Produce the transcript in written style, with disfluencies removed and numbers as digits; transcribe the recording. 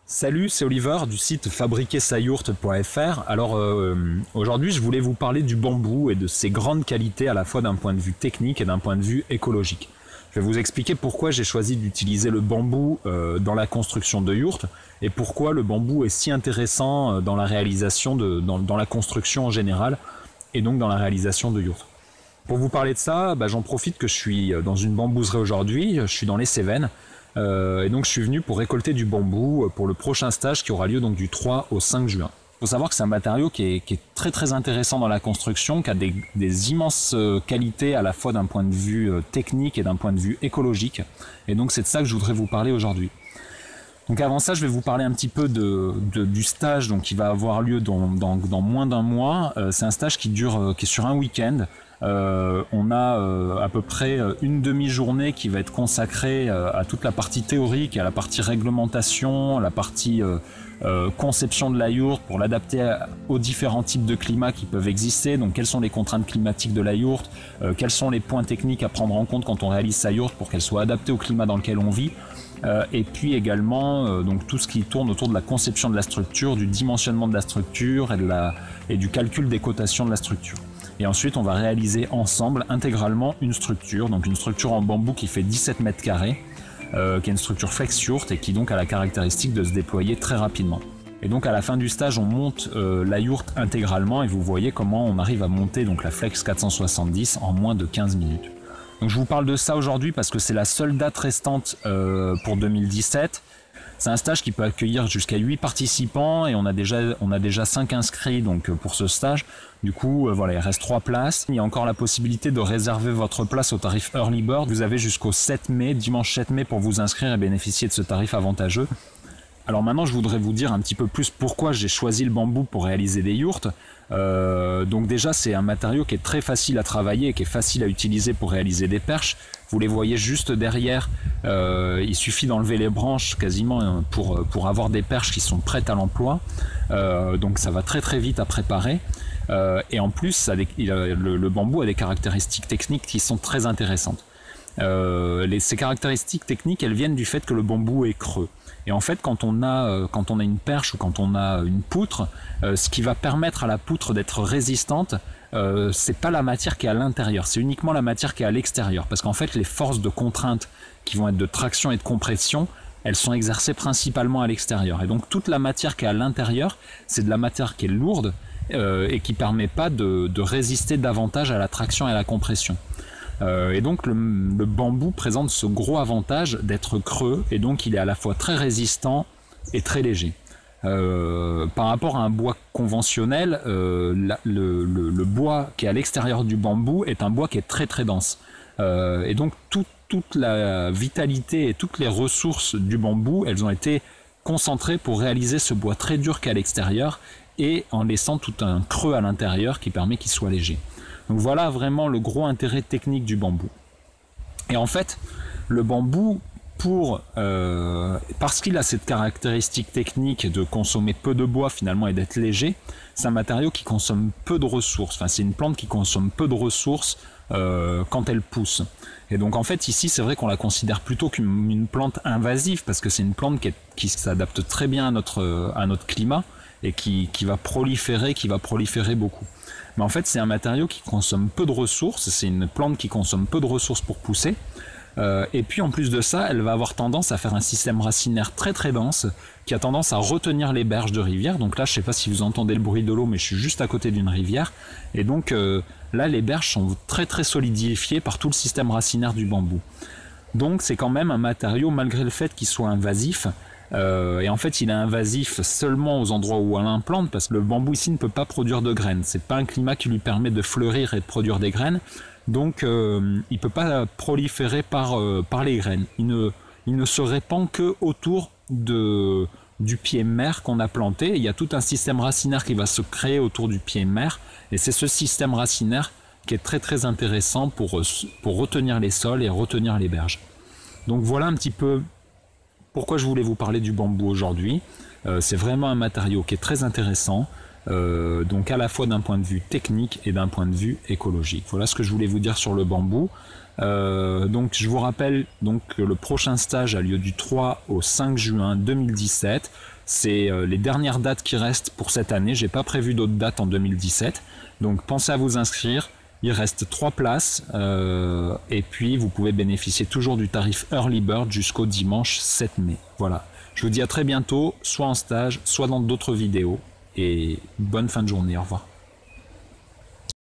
Salut, c'est Oliver du site fabriquersayourte.fr. Alors aujourd'hui, je voulais vous parler du bambou et de ses grandes qualités à la fois d'un point de vue technique et d'un point de vue écologique. Je vais vous expliquer pourquoi j'ai choisi d'utiliser le bambou dans la construction de yourtes et pourquoi le bambou est si intéressant dans la réalisation dans la construction en général et donc dans la réalisation de yourtes. Pour vous parler de ça, j'en profite que je suis dans une bambouserie aujourd'hui, je suis dans les Cévennes. Et donc je suis venu pour récolter du bambou pour le prochain stage qui aura lieu donc du 3 au 5 juin. Il faut savoir que c'est un matériau qui est très très intéressant dans la construction, qui a des immenses qualités à la fois d'un point de vue technique et d'un point de vue écologique. Et donc c'est de ça que je voudrais vous parler aujourd'hui. Donc avant ça, je vais vous parler un petit peu du stage donc, qui va avoir lieu dans moins d'un mois. C'est un stage qui est sur un week-end. On a à peu près une demi-journée qui va être consacrée à toute la partie théorique, à la partie réglementation, à la partie conception de la yourte pour l'adapter aux différents types de climats qui peuvent exister. Donc quelles sont les contraintes climatiques de la yourte, quels sont les points techniques à prendre en compte quand on réalise sa yourte pour qu'elle soit adaptée au climat dans lequel on vit. Et puis également donc tout ce qui tourne autour de la conception de la structure, du dimensionnement de la structure et du calcul des cotations de la structure. Et ensuite on va réaliser ensemble intégralement une structure en bambou qui fait 17 mètres carrés, qui est une structure flex yourte et qui donc a la caractéristique de se déployer très rapidement. Et donc à la fin du stage on monte la yourte intégralement et vous voyez comment on arrive à monter donc la flex 470 en moins de 15 minutes. Donc je vous parle de ça aujourd'hui parce que c'est la seule date restante pour 2017. C'est un stage qui peut accueillir jusqu'à 8 participants et on a déjà 5 inscrits donc pour ce stage. Du coup, voilà, il reste 3 places. Il y a encore la possibilité de réserver votre place au tarif Early Bird. Vous avez jusqu'au 7 mai, dimanche 7 mai pour vous inscrire et bénéficier de ce tarif avantageux. Alors maintenant, je voudrais vous dire un petit peu plus pourquoi j'ai choisi le bambou pour réaliser des yourtes. Donc déjà, c'est un matériau qui est très facile à travailler et qui est facile à utiliser pour réaliser des perches. Vous les voyez juste derrière. Il suffit d'enlever les branches quasiment pour avoir des perches qui sont prêtes à l'emploi. Donc ça va très très vite à préparer. Et en plus, le bambou a des caractéristiques techniques qui sont très intéressantes. Ces caractéristiques techniques, elles viennent du fait que le bambou est creux. Et en fait, quand on a une perche ou quand on a une poutre, ce qui va permettre à la poutre d'être résistante, c'est pas la matière qui est à l'intérieur, c'est uniquement la matière qui est à l'extérieur. Parce qu'en fait, les forces de contrainte qui vont être de traction et de compression, elles sont exercées principalement à l'extérieur. Et donc toute la matière qui est à l'intérieur, c'est de la matière qui est lourde et qui permet pas de résister davantage à la traction et à la compression. Et donc le bambou présente ce gros avantage d'être creux et donc il est à la fois très résistant et très léger. Par rapport à un bois conventionnel, le bois qui est à l'extérieur du bambou est un bois qui est très très dense. Et donc toute la vitalité et toutes les ressources du bambou, elles ont été concentrées pour réaliser ce bois très dur qui est à l'extérieur et en laissant tout un creux à l'intérieur qui permet qu'il soit léger. Donc voilà vraiment le gros intérêt technique du bambou. Et en fait, le bambou, parce qu'il a cette caractéristique technique de consommer peu de bois finalement et d'être léger, c'est un matériau qui consomme peu de ressources. Enfin, c'est une plante qui consomme peu de ressources quand elle pousse. Et donc en fait ici c'est vrai qu'on la considère plutôt qu'une plante invasive parce que c'est une plante qui s'adapte très bien à notre climat et qui va proliférer beaucoup. Mais en fait c'est un matériau qui consomme peu de ressources, c'est une plante qui consomme peu de ressources pour pousser. Et puis en plus de ça, elle va avoir tendance à faire un système racinaire très très dense qui a tendance à retenir les berges de rivière. Donc là, je ne sais pas si vous entendez le bruit de l'eau, mais je suis juste à côté d'une rivière. Et donc là, les berges sont très très solidifiées par tout le système racinaire du bambou. Donc c'est quand même un matériau, malgré le fait qu'il soit invasif. Et en fait, il est invasif seulement aux endroits où on l'implante parce que le bambou ici ne peut pas produire de graines. C'est pas un climat qui lui permet de fleurir et de produire des graines. Donc il peut pas proliférer par les graines. Il ne se répand que autour du pied mère qu'on a planté. Il y a tout un système racinaire qui va se créer autour du pied mère et c'est ce système racinaire qui est très très intéressant pour retenir les sols et retenir les berges. Donc voilà un petit peu pourquoi je voulais vous parler du bambou aujourd'hui. C'est vraiment un matériau qui est très intéressant. Donc à la fois d'un point de vue technique et d'un point de vue écologique. Voilà ce que je voulais vous dire sur le bambou. Donc je vous rappelle donc que le prochain stage a lieu du 3 au 5 juin 2017. C'est les dernières dates qui restent pour cette année. J'ai pas prévu d'autres dates en 2017. Donc pensez à vous inscrire. Il reste 3 places et puis vous pouvez bénéficier toujours du tarif Early Bird jusqu'au dimanche 7 mai. Voilà. Je vous dis à très bientôt, soit en stage, soit dans d'autres vidéos. Et bonne fin de journée. Au revoir.